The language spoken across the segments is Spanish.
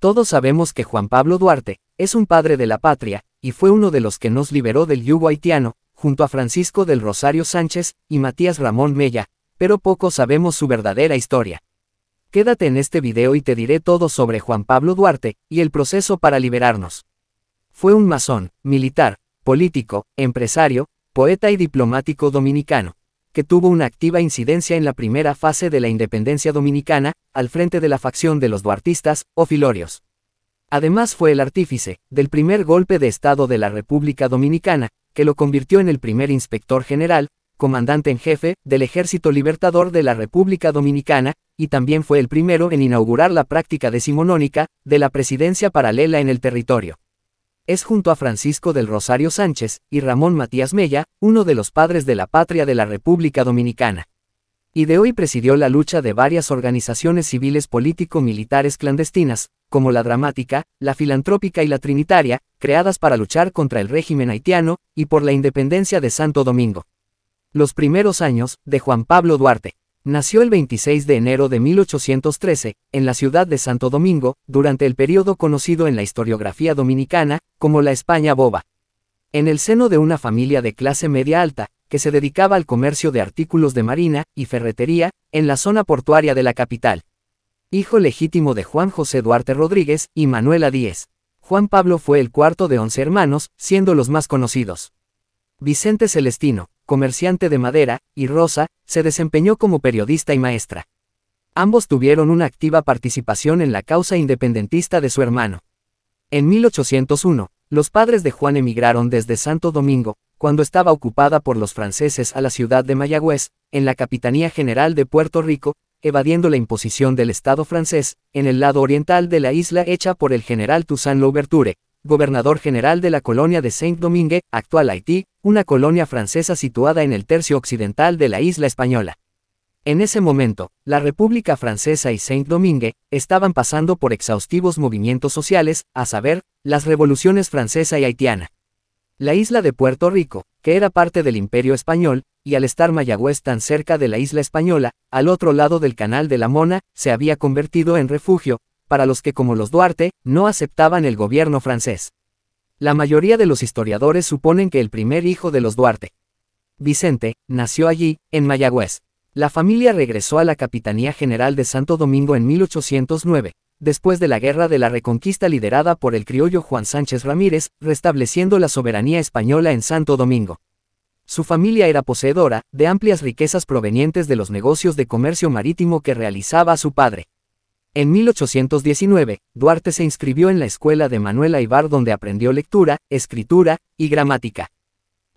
Todos sabemos que Juan Pablo Duarte es un padre de la patria, y fue uno de los que nos liberó del yugo haitiano, junto a Francisco del Rosario Sánchez y Matías Ramón Mella, pero poco sabemos su verdadera historia. Quédate en este video y te diré todo sobre Juan Pablo Duarte y el proceso para liberarnos. Fue un masón, militar, político, empresario, poeta y diplomático dominicano, que tuvo una activa incidencia en la primera fase de la independencia dominicana, al frente de la facción de los duartistas, o filorios. Además fue el artífice del primer golpe de Estado de la República Dominicana, que lo convirtió en el primer inspector general, comandante en jefe, del Ejército Libertador de la República Dominicana, y también fue el primero en inaugurar la práctica decimonónica de la presidencia paralela en el territorio. Es junto a Francisco del Rosario Sánchez y Ramón Matías Mella, uno de los padres de la patria de la República Dominicana. Y de hoy presidió la lucha de varias organizaciones civiles político-militares clandestinas, como la Dramática, la Filantrópica y la Trinitaria, creadas para luchar contra el régimen haitiano y por la independencia de Santo Domingo. Los primeros años de Juan Pablo Duarte. Nació el 26 de enero de 1813, en la ciudad de Santo Domingo, durante el período conocido en la historiografía dominicana como la España Boba. En el seno de una familia de clase media alta, que se dedicaba al comercio de artículos de marina y ferretería, en la zona portuaria de la capital. Hijo legítimo de Juan José Duarte Rodríguez y Manuela Díez. Juan Pablo fue el cuarto de 11 hermanos, siendo los más conocidos. Vicente Celestino, comerciante de madera, y Rosa, se desempeñó como periodista y maestra. Ambos tuvieron una activa participación en la causa independentista de su hermano. En 1801, los padres de Juan emigraron desde Santo Domingo, cuando estaba ocupada por los franceses, a la ciudad de Mayagüez, en la Capitanía General de Puerto Rico, evadiendo la imposición del Estado francés, en el lado oriental de la isla hecha por el general Toussaint Louverture, gobernador general de la colonia de Saint-Domingue, actual Haití, una colonia francesa situada en el tercio occidental de la isla española. En ese momento, la República Francesa y Saint-Domingue estaban pasando por exhaustivos movimientos sociales, a saber, las revoluciones francesa y haitiana. La isla de Puerto Rico, que era parte del Imperio Español, y al estar Mayagüez tan cerca de la isla española, al otro lado del Canal de la Mona, se había convertido en refugio para los que, como los Duarte, no aceptaban el gobierno francés. La mayoría de los historiadores suponen que el primer hijo de los Duarte, Vicente, nació allí, en Mayagüez. La familia regresó a la Capitanía General de Santo Domingo en 1809, después de la Guerra de la Reconquista liderada por el criollo Juan Sánchez Ramírez, restableciendo la soberanía española en Santo Domingo. Su familia era poseedora de amplias riquezas provenientes de los negocios de comercio marítimo que realizaba su padre. En 1819, Duarte se inscribió en la escuela de Manuel Aybar, donde aprendió lectura, escritura y gramática.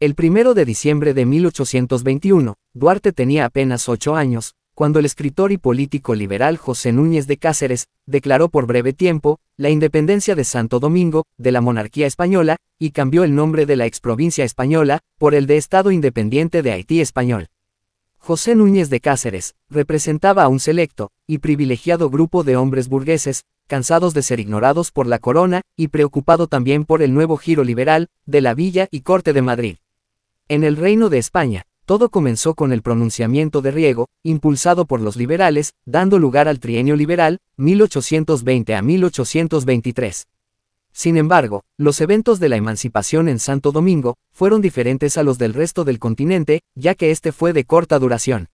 El 1 de diciembre de 1821, Duarte tenía apenas 8 años, cuando el escritor y político liberal José Núñez de Cáceres declaró por breve tiempo la independencia de Santo Domingo de la monarquía española y cambió el nombre de la exprovincia española por el de Estado Independiente de Haití Español. José Núñez de Cáceres representaba a un selecto y privilegiado grupo de hombres burgueses, cansados de ser ignorados por la corona y preocupado también por el nuevo giro liberal de la Villa y Corte de Madrid. En el Reino de España, todo comenzó con el pronunciamiento de Riego, impulsado por los liberales, dando lugar al trienio liberal, 1820 a 1823. Sin embargo, los eventos de la emancipación en Santo Domingo fueron diferentes a los del resto del continente, ya que este fue de corta duración.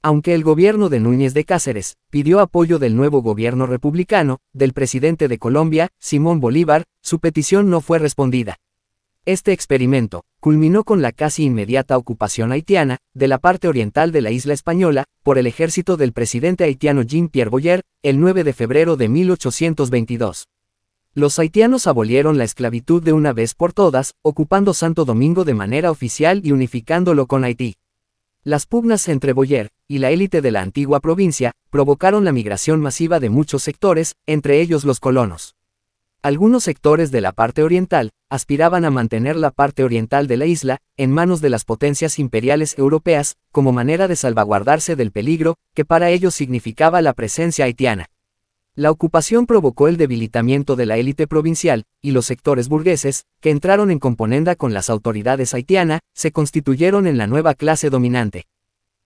Aunque el gobierno de Núñez de Cáceres pidió apoyo del nuevo gobierno republicano, del presidente de Colombia, Simón Bolívar, su petición no fue respondida. Este experimento culminó con la casi inmediata ocupación haitiana de la parte oriental de la isla española por el ejército del presidente haitiano Jean-Pierre Boyer, el 9 de febrero de 1822. Los haitianos abolieron la esclavitud de una vez por todas, ocupando Santo Domingo de manera oficial y unificándolo con Haití. Las pugnas entre Boyer y la élite de la antigua provincia provocaron la migración masiva de muchos sectores, entre ellos los colonos. Algunos sectores de la parte oriental aspiraban a mantener la parte oriental de la isla en manos de las potencias imperiales europeas, como manera de salvaguardarse del peligro que para ellos significaba la presencia haitiana. La ocupación provocó el debilitamiento de la élite provincial, y los sectores burgueses, que entraron en componenda con las autoridades haitianas, se constituyeron en la nueva clase dominante.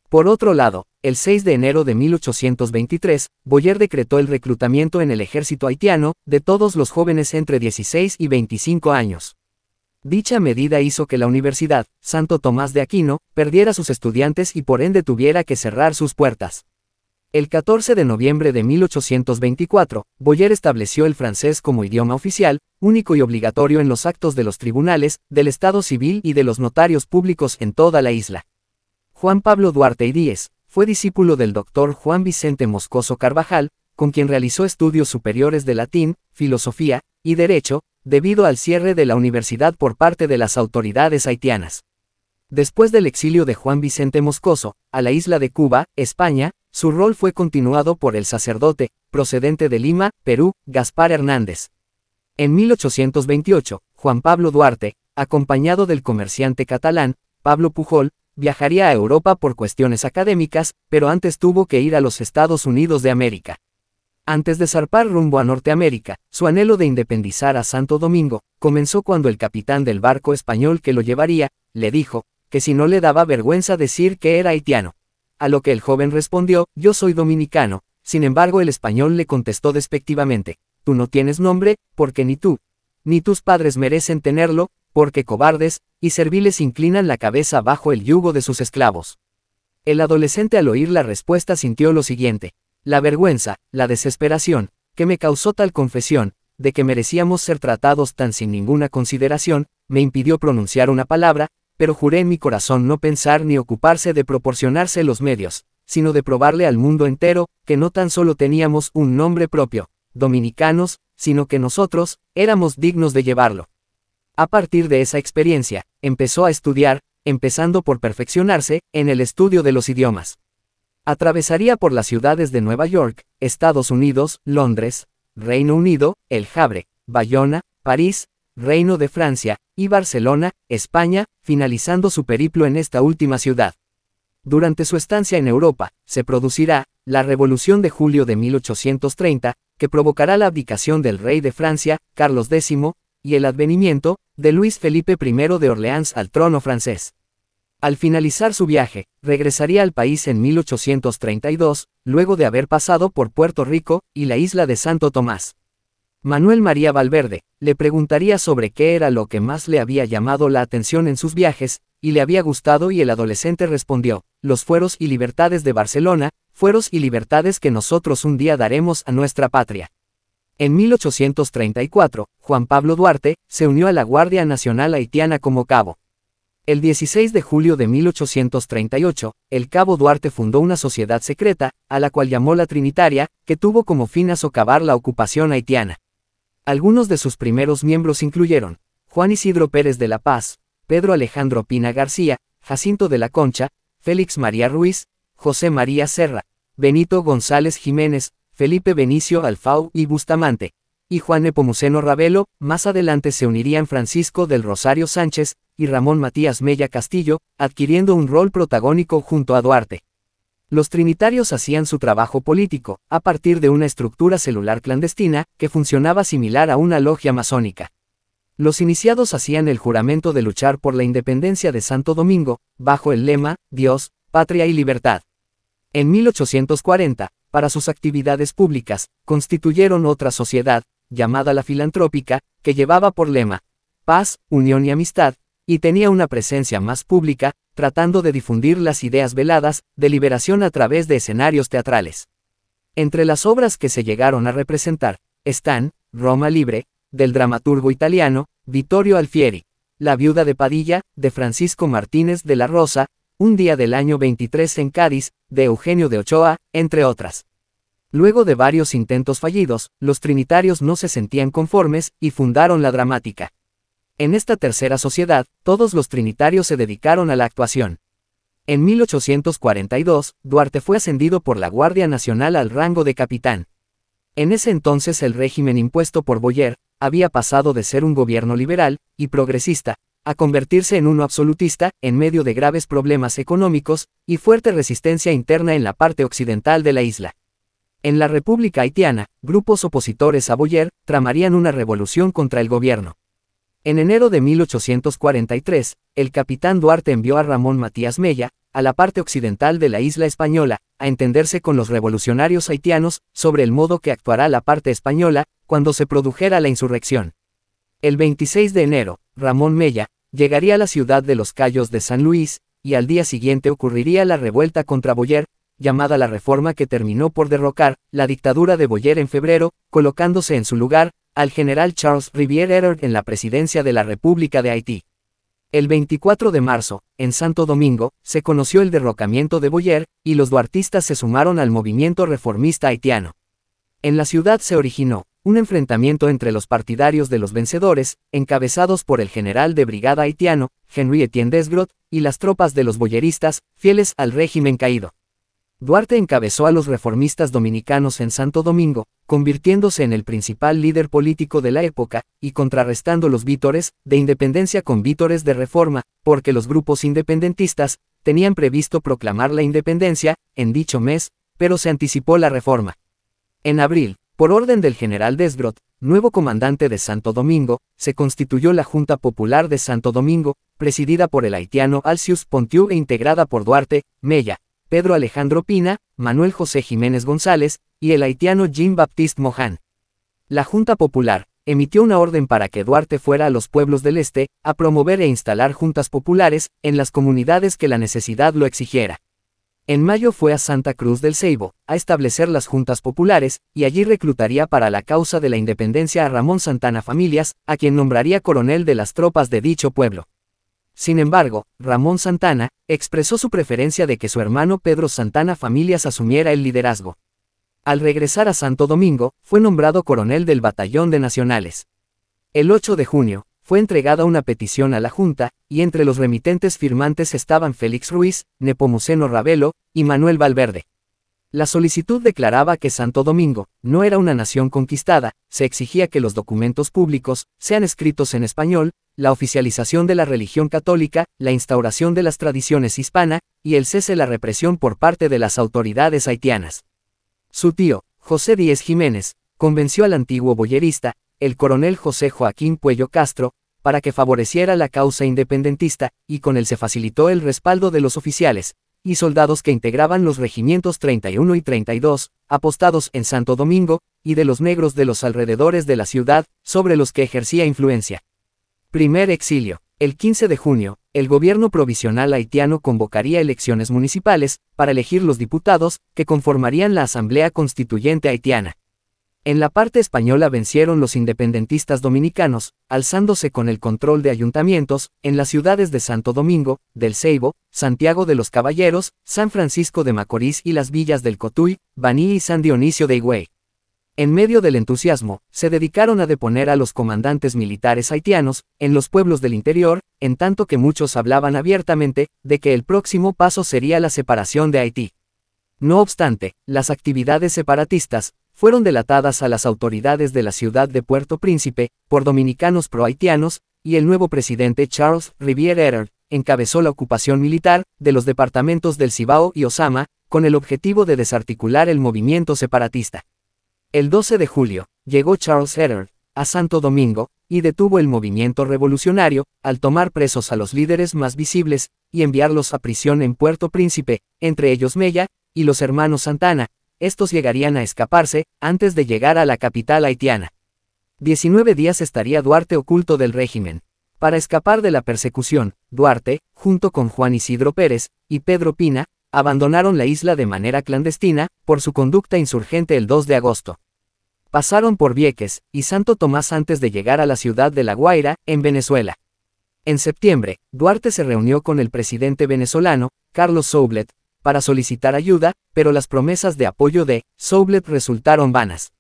Por otro lado, el 6 de enero de 1823, Boyer decretó el reclutamiento en el ejército haitiano de todos los jóvenes entre 16 y 25 años. Dicha medida hizo que la Universidad Santo Tomás de Aquino perdiera sus estudiantes y por ende tuviera que cerrar sus puertas. El 14 de noviembre de 1824, Boyer estableció el francés como idioma oficial, único y obligatorio en los actos de los tribunales, del Estado civil y de los notarios públicos en toda la isla. Juan Pablo Duarte y Díez fue discípulo del doctor Juan Vicente Moscoso Carvajal, con quien realizó estudios superiores de latín, filosofía y derecho, debido al cierre de la universidad por parte de las autoridades haitianas. Después del exilio de Juan Vicente Moscoso a la isla de Cuba, España, su rol fue continuado por el sacerdote, procedente de Lima, Perú, Gaspar Hernández. En 1828, Juan Pablo Duarte, acompañado del comerciante catalán, Pablo Pujol, viajaría a Europa por cuestiones académicas, pero antes tuvo que ir a los Estados Unidos de América. Antes de zarpar rumbo a Norteamérica, su anhelo de independizar a Santo Domingo comenzó cuando el capitán del barco español que lo llevaría le dijo que si no le daba vergüenza decir que era haitiano. A lo que el joven respondió: yo soy dominicano. Sin embargo, el español le contestó despectivamente: tú no tienes nombre, porque ni tú, ni tus padres merecen tenerlo, porque cobardes y serviles inclinan la cabeza bajo el yugo de sus esclavos. El adolescente al oír la respuesta sintió lo siguiente: la vergüenza, la desesperación, que me causó tal confesión, de que merecíamos ser tratados tan sin ninguna consideración, me impidió pronunciar una palabra, pero juré en mi corazón no pensar ni ocuparse de proporcionarse los medios, sino de probarle al mundo entero, que no tan solo teníamos un nombre propio, dominicanos, sino que nosotros éramos dignos de llevarlo. A partir de esa experiencia, empezó a estudiar, empezando por perfeccionarse en el estudio de los idiomas. Atravesaría por las ciudades de Nueva York, Estados Unidos, Londres, Reino Unido, El Havre, Bayona, París, Reino de Francia, y Barcelona, España, finalizando su periplo en esta última ciudad. Durante su estancia en Europa, se producirá la Revolución de Julio de 1830, que provocará la abdicación del rey de Francia, Carlos X, y el advenimiento de Luis Felipe I de Orleans al trono francés. Al finalizar su viaje, regresaría al país en 1832, luego de haber pasado por Puerto Rico y la isla de Santo Tomás. Manuel María Valverde le preguntaría sobre qué era lo que más le había llamado la atención en sus viajes, y le había gustado, y el adolescente respondió: los fueros y libertades de Barcelona, fueros y libertades que nosotros un día daremos a nuestra patria. En 1834, Juan Pablo Duarte se unió a la Guardia Nacional Haitiana como cabo. El 16 de julio de 1838, el cabo Duarte fundó una sociedad secreta, a la cual llamó la Trinitaria, que tuvo como fin socavar la ocupación haitiana. Algunos de sus primeros miembros incluyeron Juan Isidro Pérez de la Paz, Pedro Alejandro Pina García, Jacinto de la Concha, Félix María Ruiz, José María Serra, Benito González Jiménez, Felipe Benicio Alfau y Bustamante, y Juan Nepomuceno Ravelo. Más adelante se unirían Francisco del Rosario Sánchez y Ramón Matías Mella Castillo, adquiriendo un rol protagónico junto a Duarte. Los trinitarios hacían su trabajo político, a partir de una estructura celular clandestina, que funcionaba similar a una logia masónica. Los iniciados hacían el juramento de luchar por la independencia de Santo Domingo, bajo el lema: Dios, Patria y Libertad. En 1840, para sus actividades públicas, constituyeron otra sociedad, llamada la Filantrópica, que llevaba por lema Paz, Unión y Amistad, y tenía una presencia más pública, tratando de difundir las ideas veladas de liberación a través de escenarios teatrales. Entre las obras que se llegaron a representar, están Roma Libre, del dramaturgo italiano Vittorio Alfieri, La viuda de Padilla, de Francisco Martínez de la Rosa, Un día del año 23 en Cádiz, de Eugenio de Ochoa, entre otras. Luego de varios intentos fallidos, los trinitarios no se sentían conformes y fundaron la Dramática. En esta tercera sociedad, todos los trinitarios se dedicaron a la actuación. En 1842, Duarte fue ascendido por la Guardia Nacional al rango de capitán. En ese entonces el régimen impuesto por Boyer había pasado de ser un gobierno liberal y progresista a convertirse en uno absolutista, en medio de graves problemas económicos y fuerte resistencia interna en la parte occidental de la isla. En la República Haitiana, grupos opositores a Boyer tramarían una revolución contra el gobierno. En enero de 1843, el capitán Duarte envió a Ramón Matías Mella a la parte occidental de la isla española, a entenderse con los revolucionarios haitianos, sobre el modo que actuará la parte española, cuando se produjera la insurrección. El 26 de enero, Ramón Mella, llegaría a la ciudad de los Cayos de San Luis, y al día siguiente ocurriría la revuelta contra Boyer, llamada la Reforma, que terminó por derrocar la dictadura de Boyer en febrero, colocándose en su lugar al general Charles Rivière Erard en la presidencia de la República de Haití. El 24 de marzo, en Santo Domingo, se conoció el derrocamiento de Boyer, y los duartistas se sumaron al movimiento reformista haitiano. En la ciudad se originó un enfrentamiento entre los partidarios de los vencedores, encabezados por el general de brigada haitiano, Henry Etienne Desgrot, y las tropas de los boyeristas, fieles al régimen caído. Duarte encabezó a los reformistas dominicanos en Santo Domingo, convirtiéndose en el principal líder político de la época, y contrarrestando los vítores de independencia con vítores de reforma, porque los grupos independentistas tenían previsto proclamar la independencia en dicho mes, pero se anticipó la reforma. En abril, por orden del general Desgrot, nuevo comandante de Santo Domingo, se constituyó la Junta Popular de Santo Domingo, presidida por el haitiano Alcius Pontieu e integrada por Duarte, Mella, Pedro Alejandro Pina, Manuel José Jiménez González, y el haitiano Jean-Baptiste Mohan. La Junta Popular emitió una orden para que Duarte fuera a los pueblos del este, a promover e instalar juntas populares, en las comunidades que la necesidad lo exigiera. En mayo fue a Santa Cruz del Ceibo, a establecer las juntas populares, y allí reclutaría para la causa de la independencia a Ramón Santana Familias, a quien nombraría coronel de las tropas de dicho pueblo. Sin embargo, Ramón Santana expresó su preferencia de que su hermano Pedro Santana Familias asumiera el liderazgo. Al regresar a Santo Domingo, fue nombrado coronel del Batallón de Nacionales. El 8 de junio, fue entregada una petición a la Junta, y entre los remitentes firmantes estaban Félix Ruiz, Nepomuceno Ravelo, y Manuel Valverde. La solicitud declaraba que Santo Domingo no era una nación conquistada, se exigía que los documentos públicos sean escritos en español, la oficialización de la religión católica, la instauración de las tradiciones hispana, y el cese de la represión por parte de las autoridades haitianas. Su tío, José Díez Jiménez, convenció al antiguo boyerista, el coronel José Joaquín Puello Castro, para que favoreciera la causa independentista, y con él se facilitó el respaldo de los oficiales y soldados que integraban los regimientos 31 y 32, apostados en Santo Domingo, y de los negros de los alrededores de la ciudad, sobre los que ejercía influencia. Primer exilio. El 15 de junio, el gobierno provisional haitiano convocaría elecciones municipales, para elegir los diputados, que conformarían la Asamblea Constituyente haitiana. En la parte española vencieron los independentistas dominicanos, alzándose con el control de ayuntamientos, en las ciudades de Santo Domingo, del Ceibo, Santiago de los Caballeros, San Francisco de Macorís y las villas del Cotuí, Baní y San Dionisio de Higüey. En medio del entusiasmo, se dedicaron a deponer a los comandantes militares haitianos, en los pueblos del interior, en tanto que muchos hablaban abiertamente, de que el próximo paso sería la separación de Haití. No obstante, las actividades separatistas fueron delatadas a las autoridades de la ciudad de Puerto Príncipe, por dominicanos pro-haitianos, y el nuevo presidente Charles Rivière Erard encabezó la ocupación militar de los departamentos del Cibao y Osama, con el objetivo de desarticular el movimiento separatista. El 12 de julio, llegó Charles Erard a Santo Domingo, y detuvo el movimiento revolucionario, al tomar presos a los líderes más visibles, y enviarlos a prisión en Puerto Príncipe, entre ellos Mella, y los hermanos Santana. Estos llegarían a escaparse, antes de llegar a la capital haitiana. 19 días estaría Duarte oculto del régimen. Para escapar de la persecución, Duarte, junto con Juan Isidro Pérez y Pedro Pina, abandonaron la isla de manera clandestina, por su conducta insurgente el 2 de agosto. Pasaron por Vieques y Santo Tomás antes de llegar a la ciudad de La Guaira, en Venezuela. En septiembre, Duarte se reunió con el presidente venezolano, Carlos Soublette, para solicitar ayuda, pero las promesas de apoyo de Soublette resultaron vanas.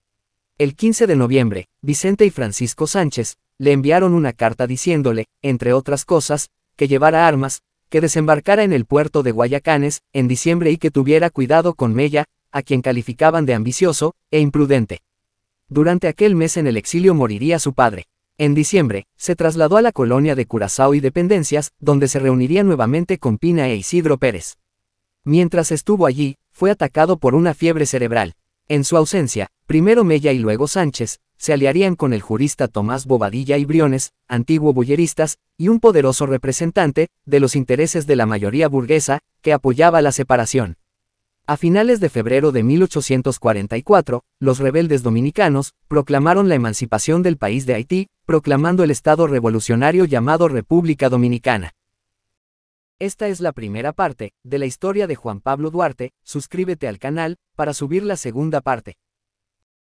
El 15 de noviembre, Vicente y Francisco Sánchez le enviaron una carta diciéndole, entre otras cosas, que llevara armas, que desembarcara en el puerto de Guayacanes en diciembre y que tuviera cuidado con Mella, a quien calificaban de ambicioso e imprudente. Durante aquel mes en el exilio moriría su padre. En diciembre, se trasladó a la colonia de Curazao y Dependencias, donde se reuniría nuevamente con Pina e Isidro Pérez. Mientras estuvo allí, fue atacado por una fiebre cerebral. En su ausencia, primero Mella y luego Sánchez, se aliarían con el jurista Tomás Bobadilla y Briones, antiguo boyeristas, y un poderoso representante de los intereses de la mayoría burguesa, que apoyaba la separación. A finales de febrero de 1844, los rebeldes dominicanos proclamaron la emancipación del país de Haití, proclamando el Estado revolucionario llamado República Dominicana. Esta es la primera parte de la historia de Juan Pablo Duarte. Suscríbete al canal para subir la segunda parte.